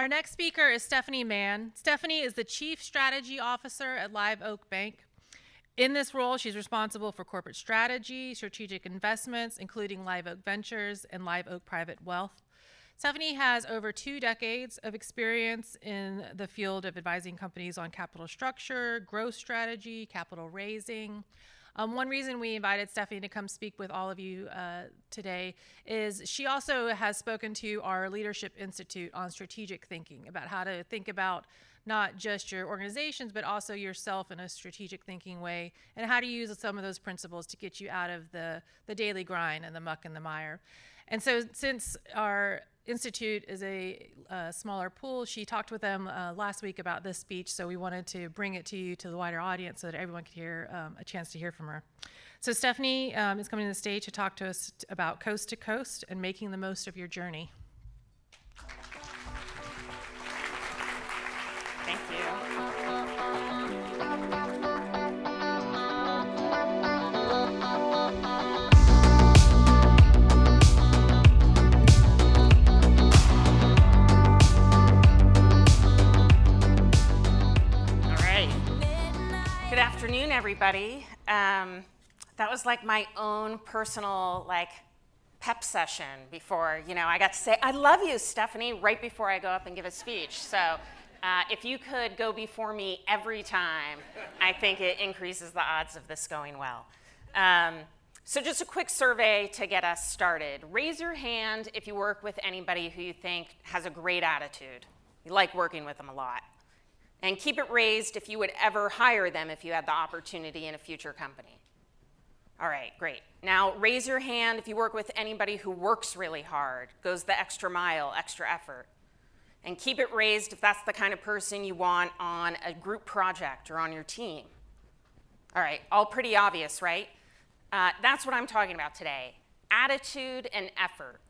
Our next speaker is Stephanie Mann. Stephanie is the Chief Strategy Officer at Live Oak Bank. In this role, she's responsible for corporate strategy, strategic investments, including Live Oak Ventures and Live Oak Private Wealth. Stephanie has over 2 decades of experience in the field of advising companies on capital structure, growth strategy, capital raising. One reason we invited Stephanie to come speak with all of you today is she also has spoken to our Leadership Institute on strategic thinking, about how to think about not just your organizations, but also yourself in a strategic thinking way, and how to use some of those principles to get you out of the daily grind and the muck and the mire. And so since our Institute is a smaller pool, she talked with them last week about this speech, so we wanted to bring it to you, to the wider audience, so that everyone could hear a chance to hear from her. So Stephanie is coming to the stage to talk to us about Coast to Coast and making the most of your journey. Thank you. Good afternoon, everybody. That was like my own personal pep session before, I got to say, I love you, Stephanie, right before I go up and give a speech. So if you could go before me every time, I think it increases the odds of this going well. So just a quick survey to get us started. Raise your hand if you work with anybody who you think has a great attitude. You like working with them a lot. And keep it raised if you would ever hire them if you had the opportunity in a future company. All right, great. Now raise your hand if you work with anybody who works really hard, goes the extra mile, extra effort. And keep it raised if that's the kind of person you want on a group project or on your team. All right, all pretty obvious, right? That's what I'm talking about today. Attitude and effort.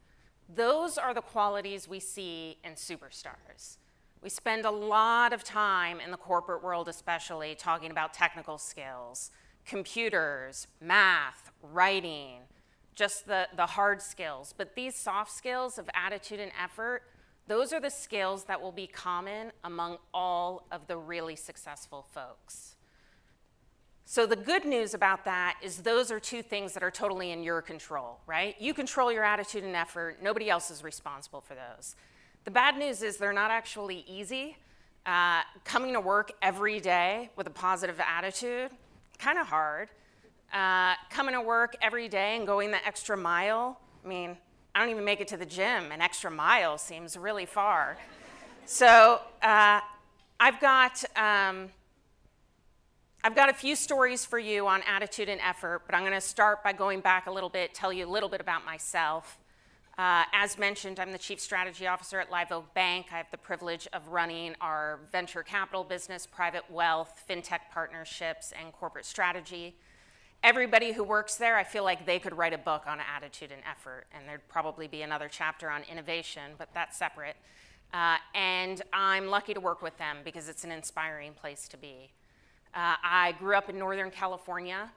Those are the qualities we see in superstars. We spend a lot of time in the corporate world especially talking about technical skills, computers, math, writing, just the hard skills. But these soft skills of attitude and effort, those are the skills that will be common among all of the really successful folks. So the good news about that is those are 2 things that are totally in your control, right? You control your attitude and effort. Nobody else is responsible for those. The bad news is they're not actually easy. Coming to work every day with a positive attitude, kind of hard. Coming to work every day and going the extra mile, I don't even make it to the gym. An extra mile seems really far. So I've got a few stories for you on attitude and effort, but I'm going to start by going back a little bit, tell you a little bit about myself. As mentioned, I'm the Chief Strategy Officer at Live Oak Bank. I have the privilege of running our venture capital business, private wealth, fintech partnerships, and corporate strategy. Everybody who works there, I feel like they could write a book on attitude and effort, and there'd probably be another chapter on innovation, but that's separate. And I'm lucky to work with them because it's an inspiring place to be. I grew up in Northern California.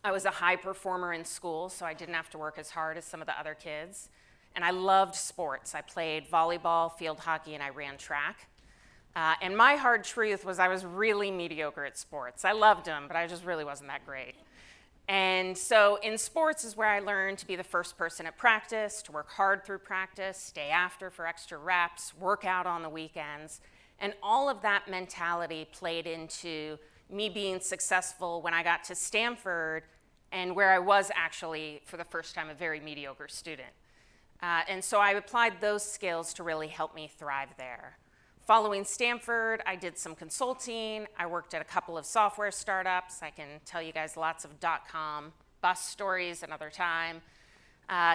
I was a high performer in school, so I didn't have to work as hard as some of the other kids. And I loved sports. I played volleyball, field hockey, and I ran track. And my hard truth was I was really mediocre at sports. I loved them, but I just really wasn't that great. And so in sports is where I learned to be the first person at practice, to work hard through practice, stay after for extra reps, work out on the weekends. And all of that mentality played into me being successful when I got to Stanford, and where I was actually, for the first time, a very mediocre student. And so I applied those skills to really help me thrive there. Following Stanford, I did some consulting. I worked at a couple of software startups. I can tell you guys lots of .com bust stories another time.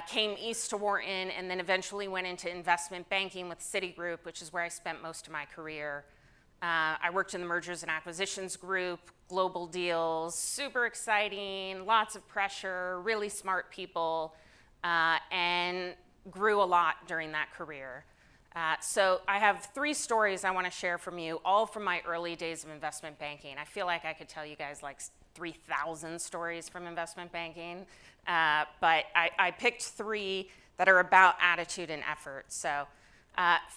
Came east to Wharton, and then eventually went into investment banking with Citigroup, which is where I spent most of my career. I worked in the mergers and acquisitions group, global deals, super exciting, lots of pressure, really smart people, and grew a lot during that career. So I have 3 stories I want to share from you, all from my early days of investment banking. I feel like I could tell you guys like 3,000 stories from investment banking, but I picked 3 that are about attitude and effort. So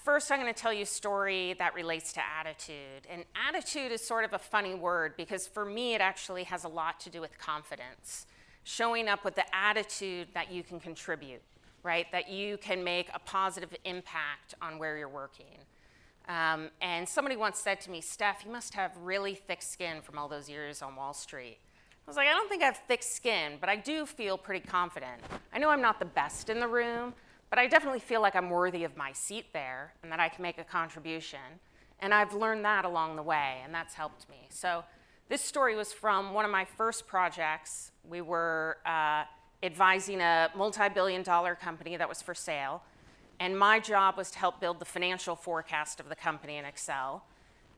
First, I'm going to tell you a story that relates to attitude. And attitude is sort of a funny word because for me, it actually has a lot to do with confidence. Showing up with the attitude that you can contribute, right? That you can make a positive impact on where you're working. And somebody once said to me, Steph, you must have really thick skin from all those years on Wall Street. I was like, I don't think I have thick skin, but I do feel pretty confident. I know I'm not the best in the room, but I definitely feel like I'm worthy of my seat there and that I can make a contribution. And I've learned that along the way, and that's helped me. So this story was from one of my first projects. We were advising a multi-billion-dollar company that was for sale, and my job was to help build the financial forecast of the company in Excel.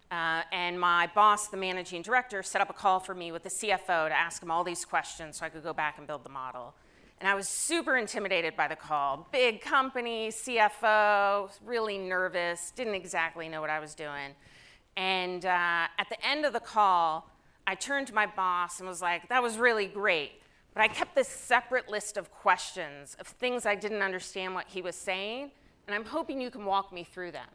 And my boss, the managing director, set up a call for me with the CFO to ask him all these questions so I could go back and build the model. And I was super intimidated by the call. Big company, CFO, really nervous, didn't exactly know what I was doing. And at the end of the call, I turned to my boss and was like, that was really great. But I kept this separate list of questions of things I didn't understand what he was saying, and I'm hoping you can walk me through them.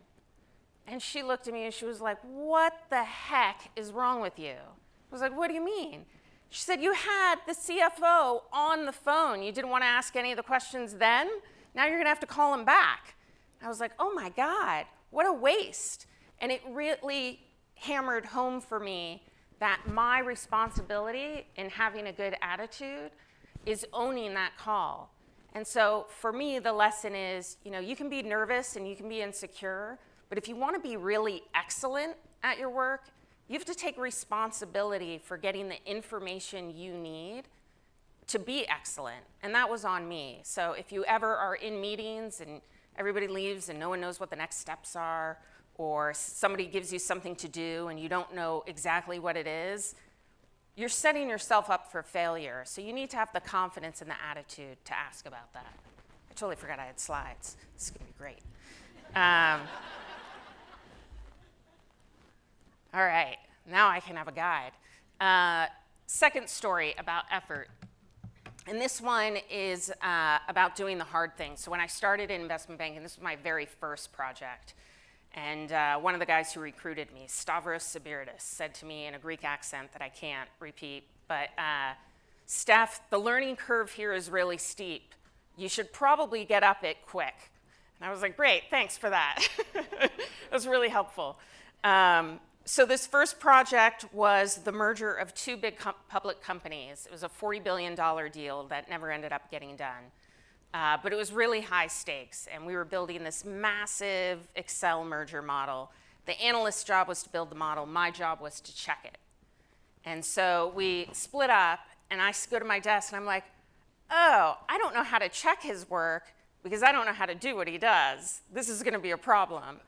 And she looked at me and she was like, what the heck is wrong with you? I was like, what do you mean? She said, you had the CFO on the phone. You didn't want to ask any of the questions then? Now you're going to have to call him back. I was like, oh my God, what a waste. And it really hammered home for me that my responsibility in having a good attitude is owning that call. And so for me, the lesson is, you can be nervous and you can be insecure, but if you want to be really excellent at your work, you have to take responsibility for getting the information you need to be excellent. And that was on me. So if you ever are in meetings and everybody leaves and no one knows what the next steps are, or somebody gives you something to do and you don't know exactly what it is, you're setting yourself up for failure. So you need to have the confidence and the attitude to ask about that. I totally forgot I had slides. This is going to be great. All right, now I can have a guide. Second story about effort. And this one is about doing the hard things. So when I started in investment banking, this was my very first project. And one of the guys who recruited me, Stavros Sibiridis, said to me in a Greek accent that I can't repeat, but Steph, the learning curve here is really steep. You should probably get up it quick. And I was like, great, thanks for that. It was really helpful. So this first project was the merger of two big public companies. It was a $40 billion deal that never ended up getting done. But it was really high stakes, and we were building this massive Excel merger model. The analyst's job was to build the model. My job was to check it. And so we split up, and I go to my desk, and I'm like, oh, I don't know how to check his work because I don't know how to do what he does. This is going to be a problem.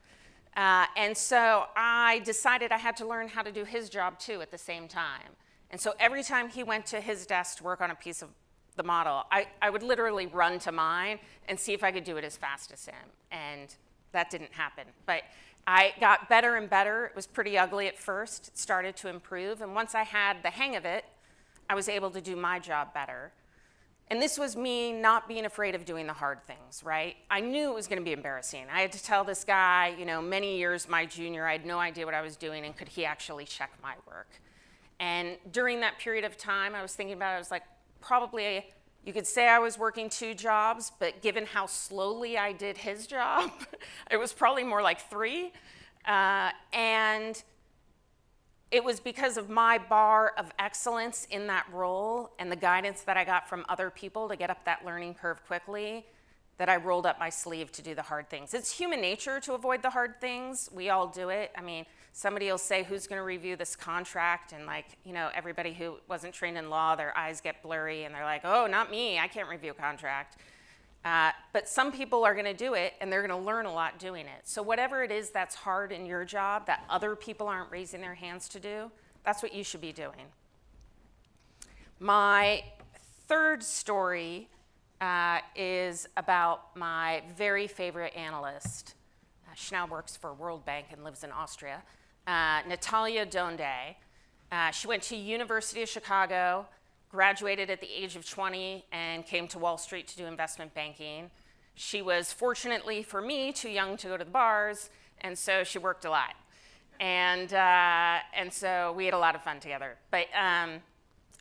And so I decided I had to learn how to do his job, too, at the same time. And so every time he went to his desk to work on a piece of the model, I would literally run to mine and see if I could do it as fast as him. And that didn't happen. But I got better and better. It was pretty ugly at first. It started to improve. And once I had the hang of it, I was able to do my job better. And this was me not being afraid of doing the hard things, right? I knew it was going to be embarrassing. I had to tell this guy, many years my junior, I had no idea what I was doing, and could he actually check my work? And during that period of time, I was thinking about it, I was like, probably you could say I was working 2 jobs, but given how slowly I did his job, it was probably more like 3. And it was because of my bar of excellence in that role and the guidance that I got from other people to get up that learning curve quickly that I rolled up my sleeve to do the hard things. It's human nature to avoid the hard things. We all do it. I mean, somebody will say, who's going to review this contract? And everybody who wasn't trained in law, their eyes get blurry and they're like, oh, not me. I can't review a contract. But some people are going to do it, and they're going to learn a lot doing it. So whatever it is that's hard in your job that other people aren't raising their hands to do, that's what you should be doing. My third story is about my very favorite analyst. She now works for World Bank and lives in Austria. Natalia Donde. She went to University of Chicago, graduated at the age of 20, and came to Wall Street to do investment banking. She was, fortunately for me, too young to go to the bars, and so she worked a lot. And so we had a lot of fun together. But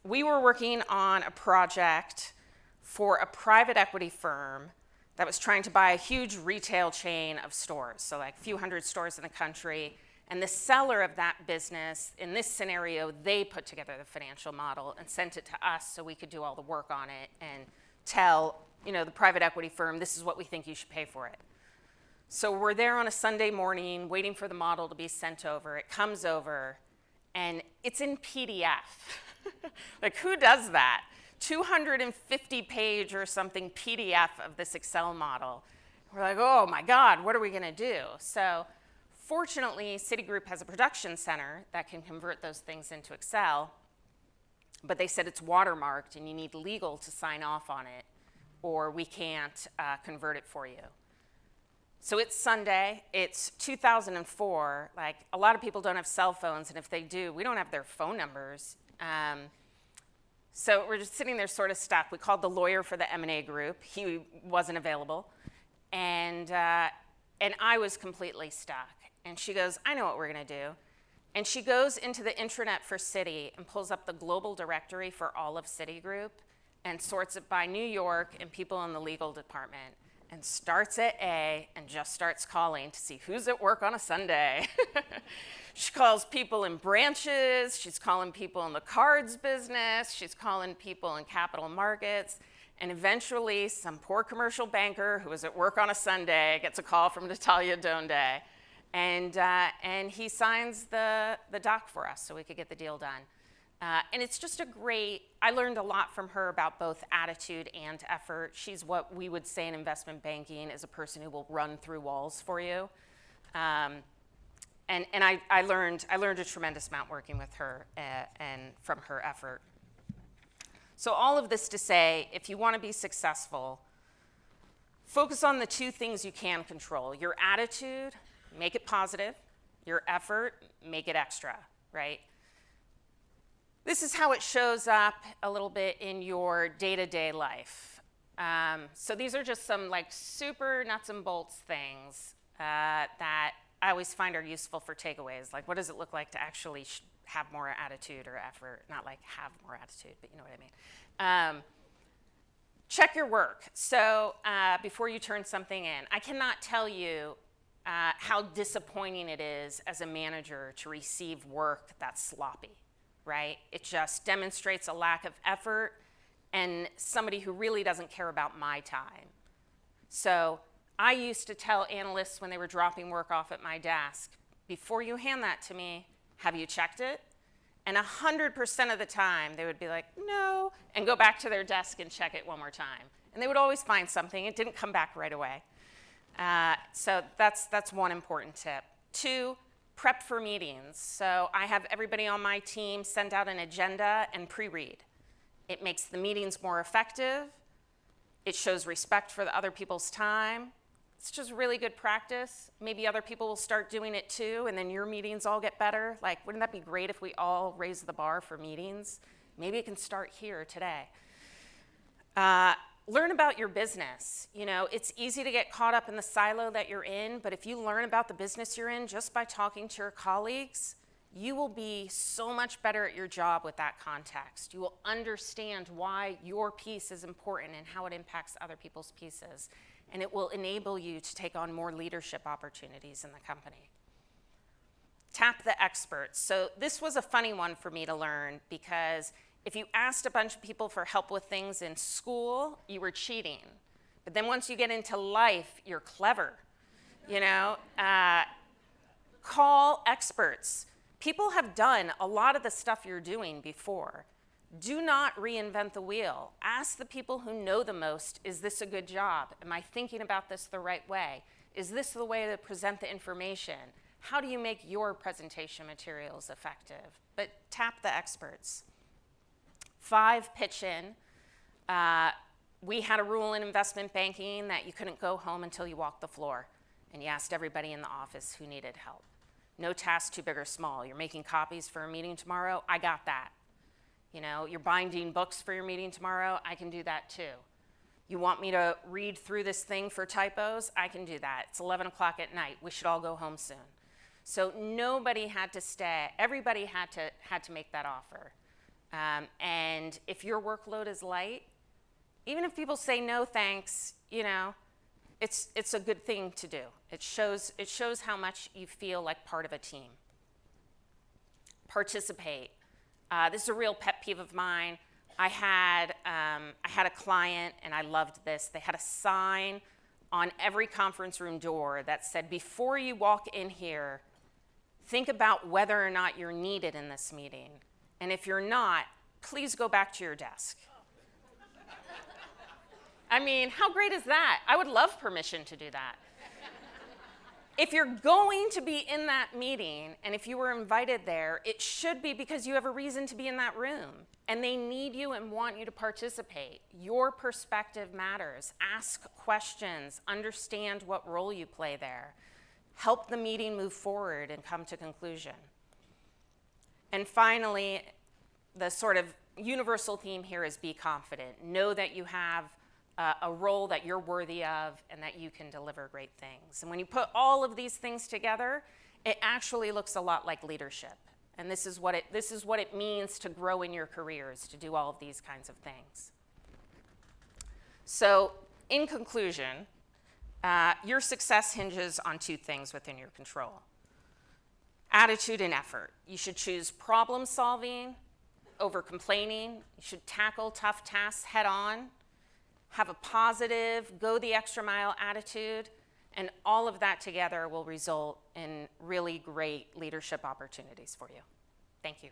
we were working on a project for a private equity firm that was trying to buy a huge retail chain of stores, so like a few hundred stores in the country. And the seller of that business, in this scenario, they put together the financial model and sent it to us so we could do all the work on it and tell, the private equity firm, this is what we think you should pay for it. So we're there on a Sunday morning waiting for the model to be sent over. It comes over and it's in PDF. Like, who does that? 250-page or something PDF of this Excel model. We're like, oh my God, what are we gonna do? So fortunately, Citigroup has a production center that can convert those things into Excel, but they said it's watermarked and you need legal to sign off on it, or we can't convert it for you. So it's Sunday, it's 2004, like a lot of people don't have cell phones, and if they do, we don't have their phone numbers. So we're just sitting there sort of stuck. We called the lawyer for the M&A group. He wasn't available. And I was completely stuck. And she goes, I know what we're gonna do. And she goes into the intranet for Citi and pulls up the global directory for all of Citigroup and sorts it by New York and people in the legal department, and starts at A and just starts calling to see who's at work on a Sunday. She calls people in branches, she's calling people in the cards business, she's calling people in capital markets, and eventually some poor commercial banker who was at work on a Sunday gets a call from Natalia Donde, and he signs the doc for us so we could get the deal done. And it's just I learned a lot from her about both attitude and effort. She's what we would say in investment banking is a person who will run through walls for you. And I learned a tremendous amount working with her and from her effort. So all of this to say, if you want to be successful, focus on the two things you can control. Your attitude, make it positive. Your effort, make it extra, right? This is how it shows up a little bit in your day-to-day life. So these are just some like super nuts and bolts things that I always find are useful for takeaways. Like, what does it look like to actually have more attitude or effort? Not like have more attitude, but you know what I mean. Check your work. So before you turn something in, I cannot tell you how disappointing it is as a manager to receive work that's sloppy, right? It just demonstrates a lack of effort and somebody who really doesn't care about my time. So I used to tell analysts when they were dropping work off at my desk, before you hand that to me, have you checked it? And 100% of the time, they would be like, no, and go back to their desk and check it one more time. And they would always find something. It didn't come back right away. So that's one important tip. 2, prep for meetings. So I have everybody on my team send out an agenda and pre-read. It makes the meetings more effective. It shows respect for the other people's time. It's just really good practice. Maybe other people will start doing it too, and then your meetings all get better. Like, wouldn't that be great if we all raised the bar for meetings? Maybe it can start here today. Learn about your business. You know, it's easy to get caught up in the silo that you're in, but if you learn about the business you're in just by talking to your colleagues, you will be so much better at your job with that context. You will understand why your piece is important and how it impacts other people's pieces. And it will enable you to take on more leadership opportunities in the company. Tap the experts. So this was a funny one for me to learn, because if you asked a bunch of people for help with things in school, you were cheating. But then once you get into life, you're clever. You know, call experts. People have done a lot of the stuff you're doing before. Do not reinvent the wheel. Ask the people who know the most, is this a good job? Am I thinking about this the right way? Is this the way to present the information? How do you make your presentation materials effective? But tap the experts. 5, pitch in. We had a rule in investment banking that you couldn't go home until you walked the floor, and you asked everybody in the office who needed help. No task too big or small. You're making copies for a meeting tomorrow, I got that. You know, you're binding books for your meeting tomorrow, I can do that too. You want me to read through this thing for typos? I can do that. It's 11 o'clock at night. We should all go home soon. So nobody had to stay. Everybody had to make that offer. And if your workload is light, even if people say no thanks, you know, it's a good thing to do. It shows how much you feel like part of a team. Participate. This is a real pet peeve of mine. I had a client, and I loved this. They had a sign on every conference room door that said, before you walk in here, think about whether or not you're needed in this meeting. And if you're not, please go back to your desk. I mean, how great is that? I would love permission to do that. If you're going to be in that meeting, and if you were invited there, it should be because you have a reason to be in that room, and they need you and want you to participate. Your perspective matters. Ask questions. Understand what role you play there. Help the meeting move forward and come to conclusion. And finally, the sort of universal theme here is be confident. Know that you have a role that you're worthy of and that you can deliver great things. And when you put all of these things together, it actually looks a lot like leadership. And this is what it means to grow in your careers, to do all of these kinds of things. So in conclusion, your success hinges on two things within your control: attitude and effort. You should choose problem solving over complaining. You should tackle tough tasks head on. Have a positive, go the extra mile attitude, and all of that together will result in really great leadership opportunities for you. Thank you.